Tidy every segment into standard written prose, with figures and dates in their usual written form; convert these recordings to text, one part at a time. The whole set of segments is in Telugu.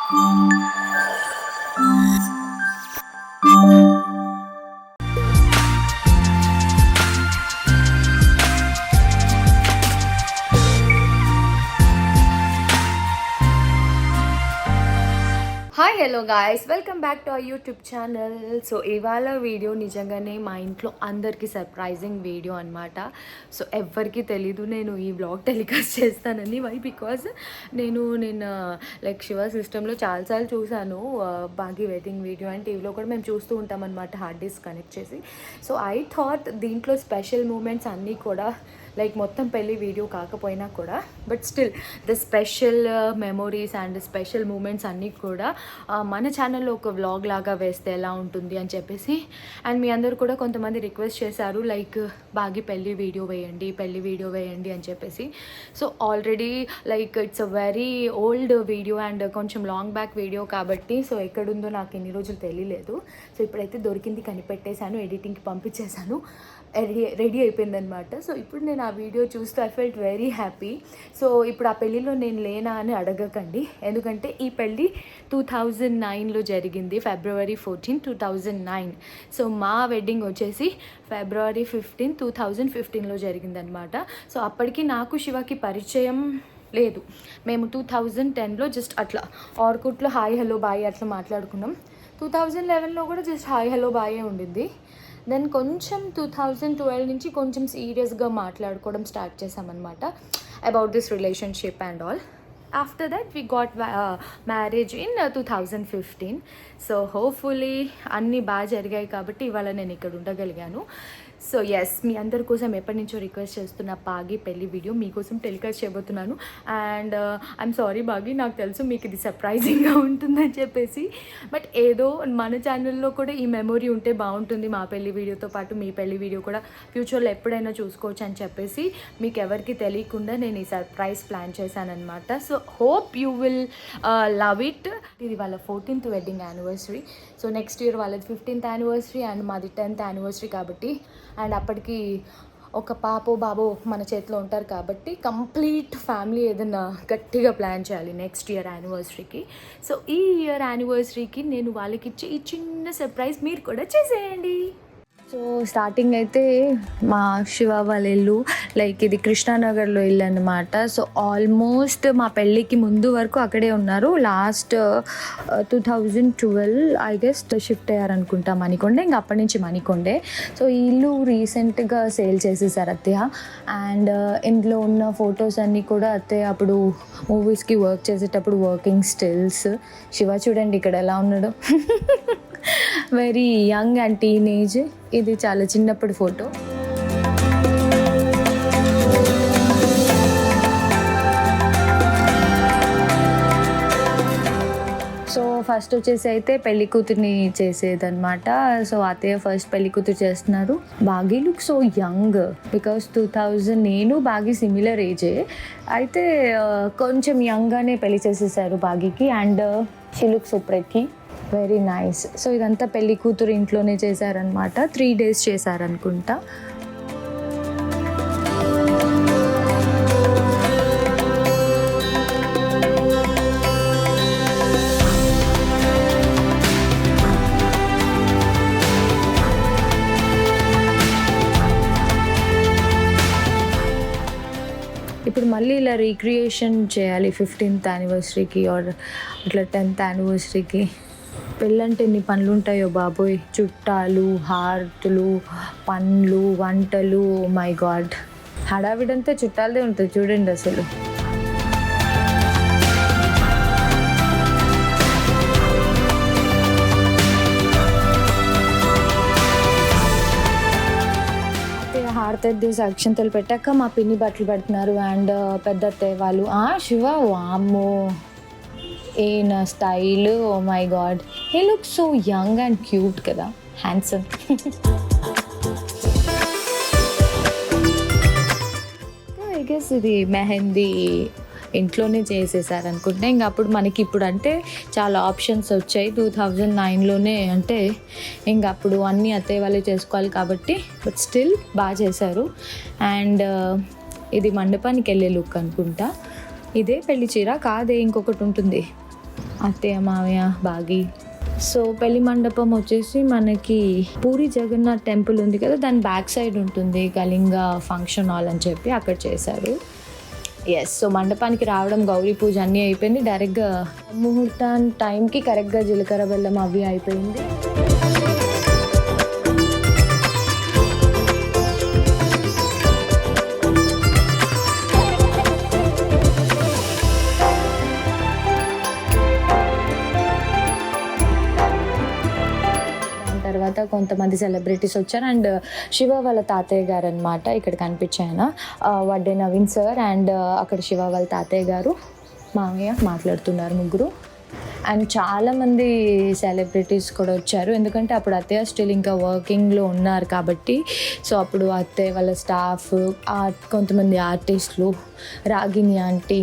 Hi hello guys, welcome back to our YouTube channel. So ఇవాళ వీడియో నిజంగానే మా ఇంట్లో అందరికీ సర్ప్రైజింగ్ వీడియో అనమాట. సో ఎవ్వరికీ తెలీదు నేను ఈ వ్లాగ్ టెలికాస్ట్ చేస్తానని. వై బికాజ్ నేను లైక్ శివ సిస్టంలో చాలాసార్లు చూశాను బాగి వెడ్డింగ్ వీడియో, అండ్ టీవీలో కూడా మేము చూస్తూ ఉంటాం అనమాట, హార్డ్ డిస్క్ కనెక్ట్ చేసి. సో ఐ థాట్ దీంట్లో స్పెషల్ మూమెంట్స్ అన్నీ కూడా లైక్ మొత్తం పెళ్ళి వీడియో కాకపోయినా కూడా, but still the special memories and special moments అన్నీ కూడా మన ఛానల్లో ఒక వ్లాగ్ లాగా వేస్తే ఎలా ఉంటుంది అని చెప్పేసి. అండ్ మీ అందరూ కూడా కొంతమంది రిక్వెస్ట్ చేశారు లైక్ బాగి పెళ్ళి వీడియో వేయండి అని చెప్పేసి. So already like it's a very old video and కొంచెం లాంగ్ బ్యాక్ వీడియో కాబట్టి సో ఎక్కడుందో నాకు ఎన్ని రోజులు తెలియలేదు. సో ఇప్పుడైతే దొరికింది, కనిపెట్టేశాను, ఎడిటింగ్కి పంపించేశాను, రెడీ అయిపోయిందనమాట. సో ఇప్పుడు నేను ఆ వీడియో చూస్తూ I felt very happy. So ఇప్పుడు ఆ పెళ్ళిలో నేను లేనా అని అడగకండి, ఎందుకంటే ఈ పెళ్ళి 2009లో జరిగింది, February 14, 2009. సో మా వెడ్డింగ్ వచ్చేసి February 15, 2015లో జరిగిందనమాట. సో అప్పటికి నాకు శివకి పరిచయం లేదు. మేము 2010లో జస్ట్ అట్లా ఆర్కుట్లో హాయ్ హలో బాయ్ అట్లా మాట్లాడుకున్నాం. 2011లో కూడా జస్ట్ హాయ్ హలో బాయే ఉండింది. దెన్ కొంచెం 2012 నుంచి కొంచెం సీరియస్గా మాట్లాడుకోవడం స్టార్ట్ చేసామన్నమాట about this relationship and all. After that we got marriage in 2015. So hopefully అన్నీ బాగా జరిగాయి కాబట్టి ఇవాళ నేను ఇక్కడ ఉండగలిగాను. సో ఎస్, మీ అందరి కోసం ఎప్పటి నుంచో రిక్వెస్ట్ చేస్తున్న బాగి పెళ్ళి వీడియో మీకోసం టెలికాస్ట్ చేయబోతున్నాను. అండ్ ఐఎమ్ సారీ బాగి, నాకు తెలుసు మీకు ఇది సర్ప్రైజింగ్గా ఉంటుందని చెప్పేసి, బట్ ఏదో మన ఛానల్లో కూడా ఈ మెమొరీ ఉంటే బాగుంటుంది. మా పెళ్ళి వీడియోతో పాటు మీ పెళ్ళి వీడియో కూడా ఫ్యూచర్లో ఎప్పుడైనా చూసుకోవచ్చు అని చెప్పేసి మీకు ఎవరికి తెలియకుండా నేను ఈ సర్ప్రైజ్ ప్లాన్ చేశానమాట. So hope you will love it. ఇది వాళ్ళ 14th wedding anniversary. So next year వాళ్ళది 15th యానివర్సరీ అండ్ మాది 10th యానివర్సరీ కాబట్టి, అండ్ అప్పటికి ఒక పాపో బాబో మన చేతిలో ఉంటారు కాబట్టి కంప్లీట్ ఫ్యామిలీ ఏదైనా గట్టిగా ప్లాన్ చేయాలి నెక్స్ట్ ఇయర్ యానివర్సరీకి. సో ఈ ఇయర్ యానివర్సరీకి నేను వాళ్ళకి ఇచ్చే ఈ చిన్న సర్ప్రైజ్ మీరు కూడా చేసేయండి. సో స్టార్టింగ్ అయితే మా శివ వాళ్ళ ఇల్లు లైక్ ఇది కృష్ణానగర్లో ఇల్లు అన్నమాట. సో ఆల్మోస్ట్ మా పెళ్ళికి ముందు వరకు అక్కడే ఉన్నారు. లాస్ట్ 2012 ఐ గెస్ షిఫ్ట్ అయ్యారనుకుంటా మణికొండే, ఇంకా అప్పటి నుంచి మణికొండే. సో ఈ ఇల్లు రీసెంట్గా సేల్ చేసేసారు అత్తయ్య. అండ్ ఇందులో ఉన్న ఫొటోస్ అన్నీ కూడా అత్తయ్య అప్పుడు మూవీస్కి వర్క్ చేసేటప్పుడు వర్కింగ్ స్టిల్స్. శివ చూడండి ఇక్కడ ఎలా ఉన్నాడు, వెరీ యంగ్ అండ్ టీనేజ్. ఇది చాలా చిన్నప్పుడు ఫోటో. సో ఫస్ట్ వచ్చేసి అయితే పెళ్లి కూతుర్ని చేసేదన్నమాట. సో అత్తయ్య ఫస్ట్ పెళ్లి కూతురు చేస్తున్నారు. బాగి లుక్ సో యంగ్ బికాస్ 2000 నేను బాగి సిమిలర్ ఏజే, అయితే కొంచెం యంగ్గానే పెళ్లి చేసేసారు బాగికి. And she look so pretty, very nice. So ఇదంతా పెళ్లి కూతురు ఇంట్లోనే చేశారనమాట. 3 days చేశారనుకుంటా. ఇప్పుడు మళ్ళీ ఇలా రీక్రియేషన్ చేయాలి 15th యానివర్సరీకి ఆర్ ఇట్లా 10th యానివర్సరీకి. పెళ్ళంటే ఎన్ని పనులు ఉంటాయో బాబోయ్, చుట్టాలు, హారతులు, పండ్లు, వంటలు, మై గాడ్, హడావిడంతా చుట్టాలదే ఉంటుంది చూడండి అసలు. హారతి అక్షంతలు పెట్టాక మా పిన్ని బట్టలు పెడుతున్నారు అండ్ పెద్ద అత్తయ్య వాళ్ళు. శివ వామ్మో ఏన style, oh my God, he look so young and cute కదా, హ్యాండ్సమ్. ఐ గెస్ ఇది మెహందీ ఇంట్లోనే చేసేసారనుకుంటే. ఇంకా అప్పుడు మనకి ఇప్పుడు అంటే చాలా ఆప్షన్స్ వచ్చాయి 2009లోనే, అంటే ఇంకా అప్పుడు అన్నీ అత్తయ్య వాళ్ళే చేసుకోవాలి కాబట్టి, బట్ స్టిల్ బాగా చేశారు. అండ్ ఇది మండపానికి వెళ్ళే లుక్ అనుకుంటా. ఇదే పెళ్లి చీర కాదే, ఇంకొకటి ఉంటుంది అత్తయ్య మావయ్య బాగి. సో పెళ్లి మండపం వచ్చేసి మనకి పూరి జగన్నాథ్ టెంపుల్ ఉంది కదా, దాని బ్యాక్ సైడ్ ఉంటుంది కళింగ ఫంక్షన్ హాల్ అని చెప్పి, అక్కడ చేశారు. ఎస్, సో మండపానికి రావడం, గౌరీ పూజ అన్నీ అయిపోయింది. డైరెక్ట్గా ముహూర్తం టైంకి కరెక్ట్గా జీలకర్ర బెల్లం అవి అయిపోయింది. తర్వాత కొంతమంది సెలబ్రిటీస్ వచ్చారు అండ్ శివ వాళ్ళ తాతయ్య గారు అనమాట ఇక్కడ కనిపించాయన, వడ్డే నవీన్ సార్ అండ్ అక్కడ శివ వాళ్ళ తాతయ్య గారు మామయ్య మాట్లాడుతున్నారు ముగ్గురు. అండ్ చాలామంది సెలబ్రిటీస్ కూడా వచ్చారు, ఎందుకంటే అప్పుడు అత్తయ్య స్టిల్ ఇంకా వర్కింగ్లో ఉన్నారు కాబట్టి. సో అప్పుడు అత్తయ్య వాళ్ళ స్టాఫ్, కొంతమంది ఆర్టిస్టులు, రాగిని ఆంటీ.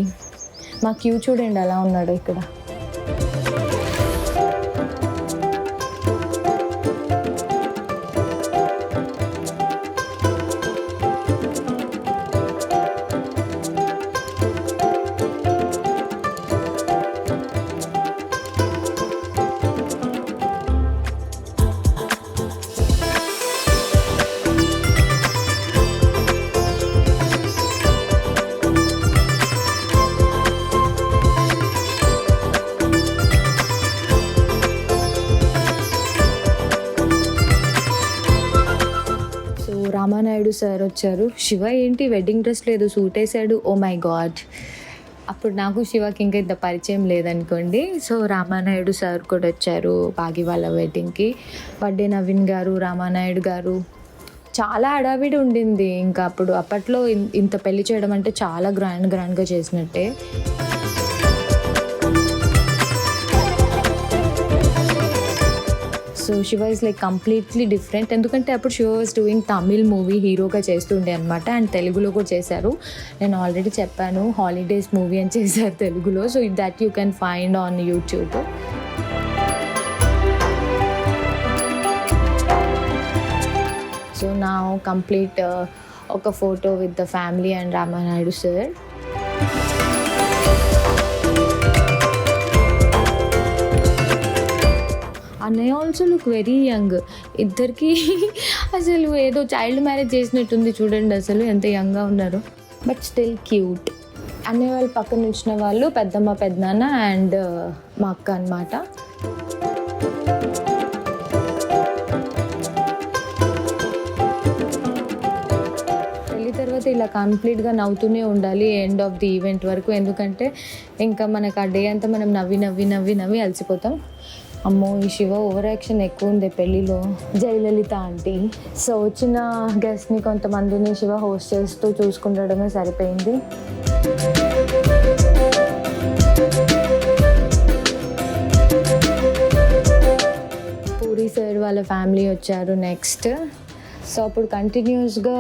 మా క్యూ చూడండి ఎలా ఉన్నాడు ఇక్కడ. రామానాయుడు సార్ వచ్చారు. శివ ఏంటి వెడ్డింగ్ డ్రెస్ లేదు, సూట్ వేసాడు. ఓ మై గాడ్, అప్పుడు నాకు శివకి ఇంకా ఇంత పరిచయం లేదనుకోండి. సో రామానాయుడు సార్ కూడా వచ్చారు బాగి వాళ్ళ వెడ్డింగ్కి. వడ్డే నవీన్ గారు, రామానాయుడు గారు. చాలా హడావిడి ఉండింది. ఇంకా అప్పట్లో ఇంత పెళ్లి చేయడం అంటే చాలా గ్రాండ్గా చేసినట్టే. So Shiva is like completely different, ఎందుకంటే అప్పుడు Shiva was doing Tamil movie, హీరోగా చేస్తుండే అనమాట. అండ్ తెలుగులో కూడా చేశారు. నేను ఆల్రెడీ చెప్పాను, హాలిడేస్ మూవీ అని చేశారు తెలుగులో. So that you can find on YouTube. So నా కంప్లీట్ ఒక photo with the family and Ramanaidu sir. అన్నయ్య ఆల్సో లుక్ వెరీ యంగ్. ఇద్దరికి అసలు ఏదో చైల్డ్ మ్యారేజ్ చేసినట్టుంది, చూడండి అసలు ఎంత యంగ్గా ఉన్నారు, బట్ స్టిల్ క్యూట్. అన్నయ్య వాళ్ళు పక్కన నిలిచిన వాళ్ళు పెద్దమ్మ, పెద్దనాన్న అండ్ మా అక్క అనమాట. పెళ్ళి తర్వాత ఇలా కంప్లీట్గా నవ్వుతూనే ఉండాలి ఎండ్ ఆఫ్ ది ఈవెంట్ వరకు, ఎందుకంటే ఇంకా మనకు ఆ డే అంతా మనం నవ్వి అలసిపోతాం. అమ్మో, ఈ శివ ఓవర్ యాక్షన్ ఎక్కువ ఉంది పెళ్ళిలో. జయలలిత ఆంటీ. సో వచ్చిన గెస్ట్ని కొంతమందిని శివ హోస్ట్ చేస్తూ చూసుకుంటడమే సరిపోయింది. పూరి సార్ వాళ్ళ ఫ్యామిలీ వచ్చారు నెక్స్ట్. సో అప్పుడు కంటిన్యూస్గా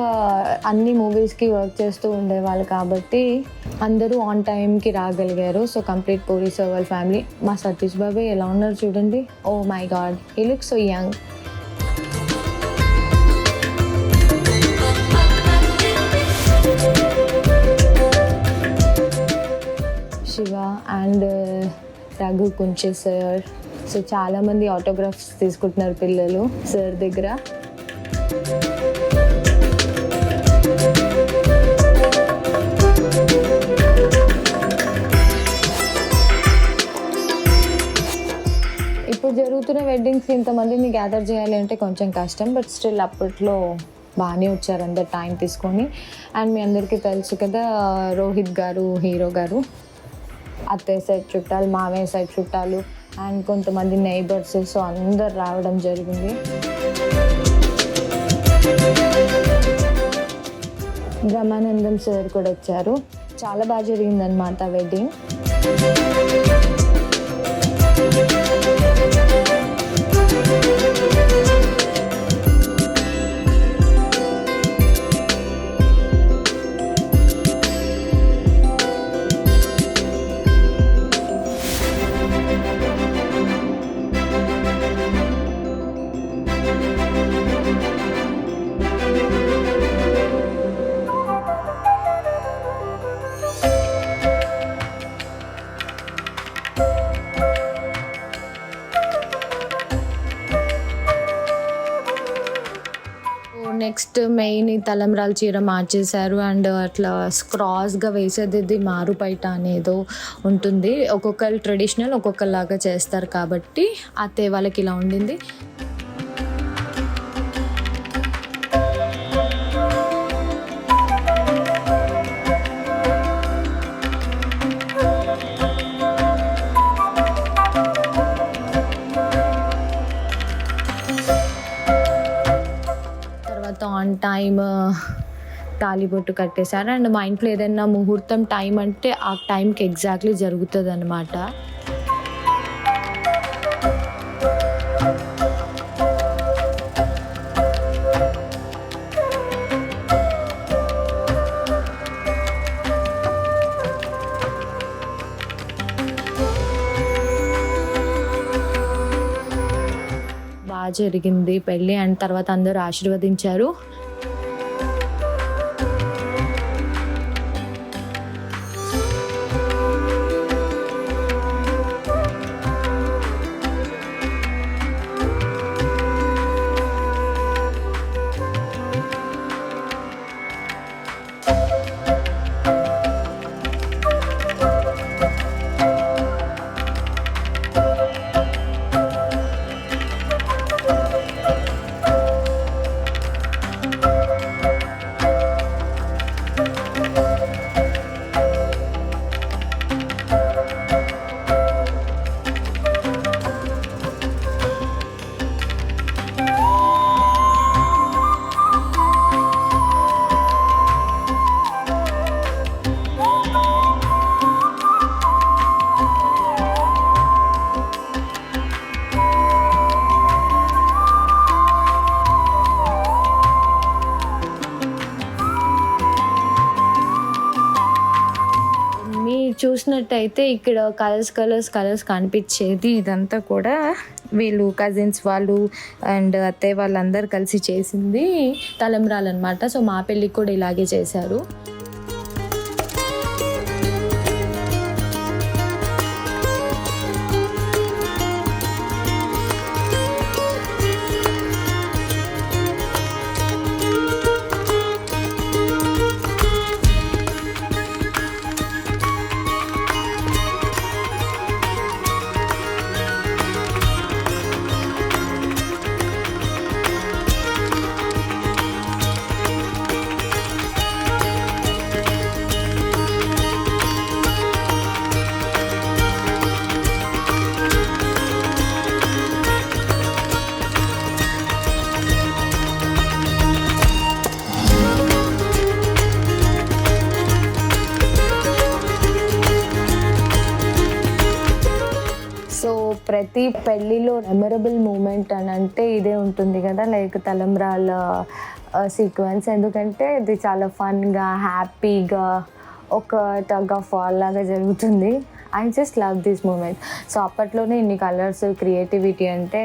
అన్ని మూవీస్కి వర్క్ చేస్తూ ఉండేవాళ్ళు కాబట్టి అందరూ ఆన్ టైంకి రాగలిగారు. సో కంప్లీట్ పూరి సార్ వాళ్ళ ఫ్యామిలీ. మా సతీష్ బాబాయ్ ఎలా ఉన్నారు చూడండి. Oh my God, he looks so young. Shiva and Raghu Kunche sir. So చాలామంది ఆటోగ్రాఫ్స్ తీసుకుంటున్నారు పిల్లలు సార్ దగ్గర. ఇప్పుడు జరుగుతున్న వెడ్డింగ్స్ ఇంతమందిని గ్యాదర్ చేయాలి అంటే కొంచెం కష్టం, బట్ స్టిల్ అప్పట్లో బాగానే వచ్చారు అందరు టైం తీసుకొని. అండ్ మీ అందరికీ తెలుసు కదా, రోహిత్ గారు హీరో గారు, అత్తయ్య సైడ్ చుట్టాలు, మావయ్య సైడ్ చుట్టాలు అండ్ కొంతమంది నైబర్స్. సో అందరు రావడం జరిగింది. బ్రహ్మానందం సార్ కూడా వచ్చారు. చాలా బాగా జరిగిందనమాట వెడ్డింగ్. నెక్స్ట్ మెయిన్ ఈ తలంబ్రాల చీర మార్చేశారు. అండ్ అట్లా క్రాస్గా వేసేది ఇది మారు బయట అనేదో ఉంటుంది. ఒక్కొక్కరు ట్రెడిషనల్ ఒక్కొక్కలాగా చేస్తారు కాబట్టి అత్తయ్య వాళ్ళకి ఇలా ఉండింది. ఆన్ టైమ్ తాళిబొట్టు కట్టేశారు. అండ్ మా ఇంట్లో ఏదైనా ముహూర్తం టైం అంటే ఆ టైంకి ఎగ్జాక్ట్లీ జరుగుతుంది అనమాట. బాగా జరిగింది పెళ్ళి. అండ్ తర్వాత అందరూ ఆశీర్వదించారు. చూసినట్టయితే ఇక్కడ కలర్స్ కనిపించేది. ఇదంతా కూడా వీళ్ళు కజిన్స్ వాళ్ళు అండ్ అత్తయ్య వాళ్ళందరూ కలిసి చేసింది తలంబ్రాలు అనమాట. సో మా పెళ్ళికి కూడా ఇలాగే చేశారు. ప్రతి పెళ్ళిలో మెమరబుల్ మూమెంట్ అని అంటే ఇదే ఉంటుంది కదా, లైక్ తలంబ్రాల సీక్వెన్స్. ఎందుకంటే ఇది చాలా ఫన్గా హ్యాపీగా ఒక టగ్ ఆఫ్ వార్ లాగా జరుగుతుంది. I just love this moment. So అప్పట్లోనే ఇన్ని కలర్స్ క్రియేటివిటీ అంటే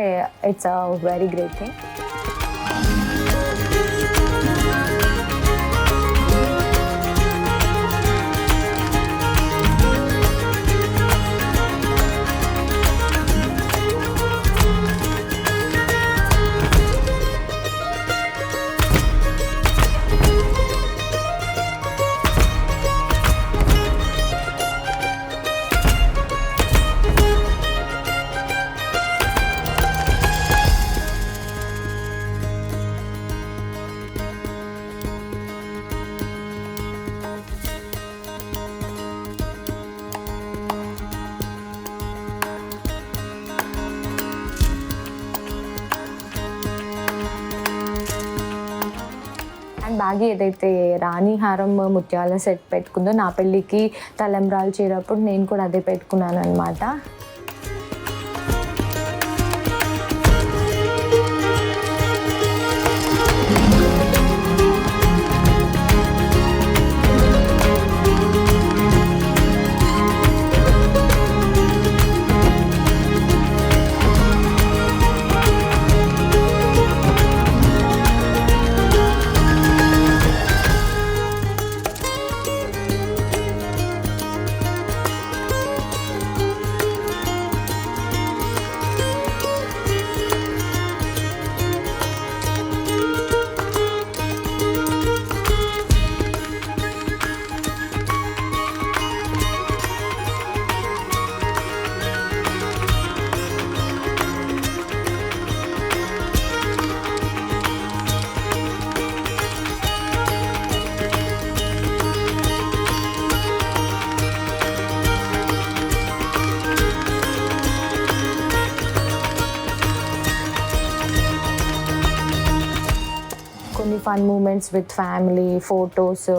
it's a very great thing. బాగా ఏదైతే రాణి హారం ముత్యాల సెట్ పెట్టుకుందో నా పెళ్ళికి తలంబ్రాలు చీరప్పుడు నేను కూడా అదే పెట్టుకున్నాను అనమాట. Fun moments with family, photos.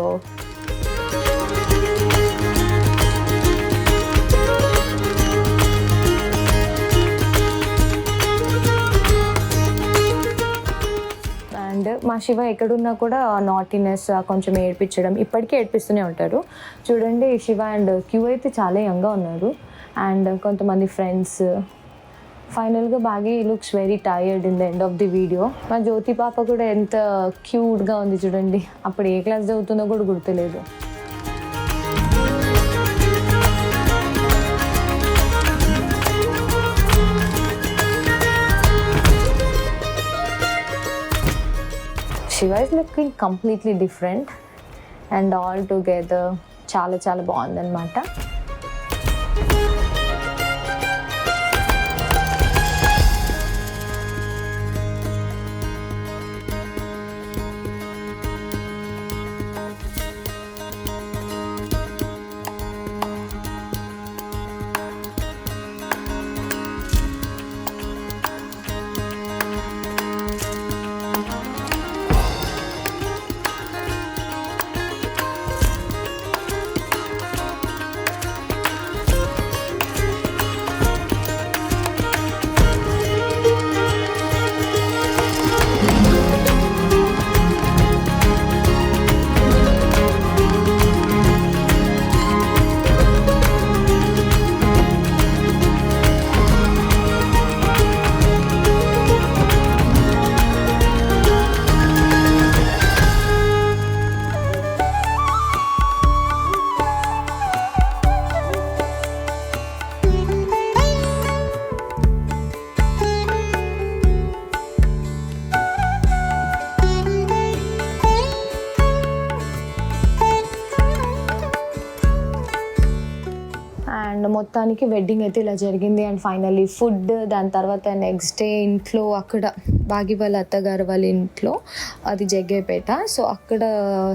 And మా శివ ఎక్కడున్నా కూడా నాటీనెస్ కొంచెం ఏడ్పించడం, ఇప్పటికీ ఏడ్పిస్తూనే ఉంటారు. చూడండి శివ అండ్ క్యూ అయితే చాలా యంగ్గా ఉన్నారు. అండ్ కొంతమంది ఫ్రెండ్స్. ఫైనల్గా బాగా looks very tired in the end of the video. మా జ్యోతి పాప కూడా ఎంత క్యూట్గా ఉంది చూడండి. అప్పుడు ఏ క్లాస్ చదువుతుందో కూడా గుర్తులేదు. Shiva is looking completely different and all together చాలా చాలా బాగుందన్నమాట. అండ్ మొత్తానికి వెడ్డింగ్ అయితే ఇలా జరిగింది. అండ్ ఫైనల్లీ ఫుడ్, దాని తర్వాత నెక్స్ట్ డే ఇంట్లో అక్కడ బాగి వాళ్ళ అత్తగారు వాళ్ళ ఇంట్లో, అది జగ్గేపేట. సో అక్కడ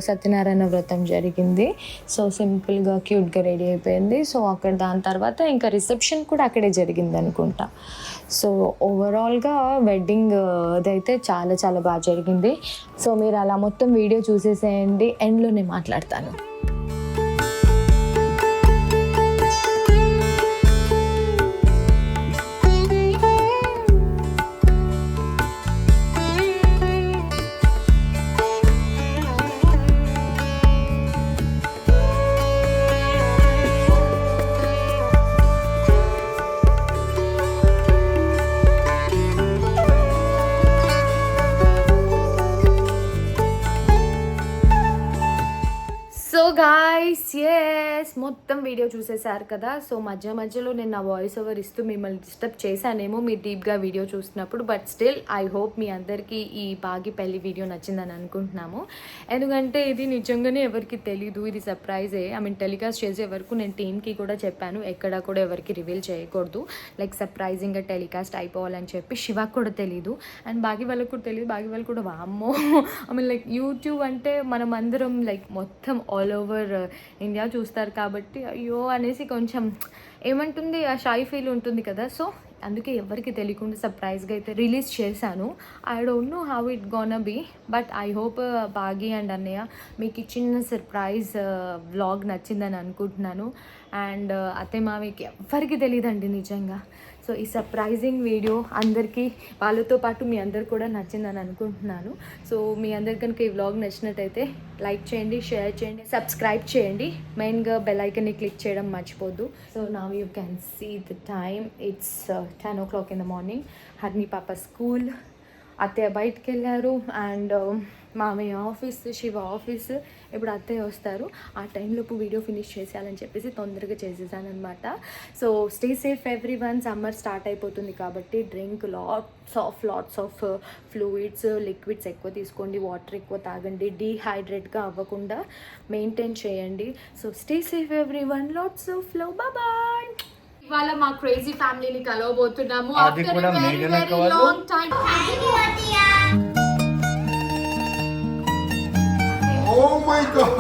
సత్యనారాయణ వ్రతం జరిగింది. సో సింపుల్గా క్యూట్గా రెడీ అయిపోయింది. సో అక్కడ దాని తర్వాత ఇంకా రిసెప్షన్ కూడా అక్కడే జరిగింది అనుకుంటా. సో ఓవరాల్గా వెడ్డింగ్ అదైతే చాలా చాలా బాగా జరిగింది. సో మీరు అలా మొత్తం వీడియో చూసేసేయండి, ఎండ్లో నేను మాట్లాడతాను. సో గాయ్స్, ఎస్ మొత్తం వీడియో చూసేసారు కదా. సో మధ్యలో నేను నా వాయిస్ ఓవర్ ఇస్తూ మిమ్మల్ని డిస్టర్బ్ చేశానేమో మీరు డీప్గా వీడియో చూసినప్పుడు. బట్ స్టిల్ ఐ హోప్ మీ అందరికీ ఈ బాగి పెళ్లి వీడియో నచ్చిందని అనుకుంటున్నాము. ఎందుకంటే ఇది నిజంగానే ఎవరికి తెలీదు, ఇది సర్ప్రైజే. టెలికాస్ట్ చేసే వరకు నేను టీమ్కి కూడా చెప్పాను, ఎక్కడ కూడా ఎవరికి రివీల్ చేయకూడదు, లైక్ సర్ప్రైజింగ్గా టెలికాస్ట్ అయిపోవాలని చెప్పి. శివాకి కూడా తెలీదు అండ్ బాగి వాళ్ళకి కూడా తెలియదు. బాగి వాళ్ళు కూడా వామ్మో, లైక్ యూట్యూబ్ అంటే మనం అందరం లైక్ మొత్తం ఆల్ ఓవర్ ఇండియా చూస్తారు కాబట్టి అయ్యో అనేసి కొంచెం ఏమంటుంది, ఆ షై ఫీల్ ఉంటుంది కదా. సో అందుకే ఎవరికి తెలియకుండా సర్ప్రైజ్గా అయితే రిలీజ్ చేశాను. I don't know how it gonna be, but I hope బాగి అండ్ అన్నయ్య మీకు ఇచ్చిన సర్ప్రైజ్ వ్లాగ్ నచ్చిందని అనుకుంటున్నాను. అండ్ అత్తయ్య మామయ్యకి ఎవరికి తెలియదండి నిజంగా. సో ఈ సర్ప్రైజింగ్ వీడియో అందరికీ, వాళ్ళతో పాటు మీ అందరు కూడా నచ్చిందని అనుకుంటున్నాను. సో మీ అందరి కనుక ఈ వ్లాగ్ నచ్చినట్టయితే లైక్ చేయండి, షేర్ చేయండి, సబ్స్క్రైబ్ చేయండి, మెయిన్గా బెల్ ఐకన్ని క్లిక్ చేయడం మర్చిపోద్దు. So now you can see the time, it's 10 o'clock in the morning. హర్ని పాప స్కూల్, అత్తయ్య బయటకు వెళ్ళారు అండ్ మామయ్య ఆఫీస్, శివ ఆఫీస్. ఇప్పుడు అత్తయ్య వస్తారు, ఆ టైంలోపు వీడియో ఫినిష్ చేసేయాలని చెప్పేసి తొందరగా చేసేసాను అనమాట. So stay safe everyone. Summer start అయిపోతుంది కాబట్టి drink lots of fluids, liquids ఎక్కువ తీసుకోండి, వాటర్ ఎక్కువ తాగండి, డీహైడ్రేట్గా అవ్వకుండా మెయింటైన్ చేయండి. So stay safe everyone, lots of love, bye. ఇవాళ మా క్రేజీ ఫ్యామిలీని కలవబోతున్నాము after very very long time. Oh my God!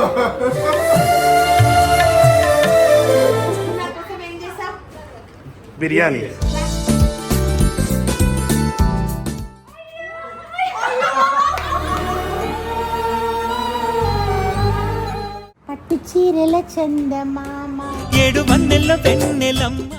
Biryani. చీరల చందమామ ఏడు వన్నెల వెన్నెలమ్మ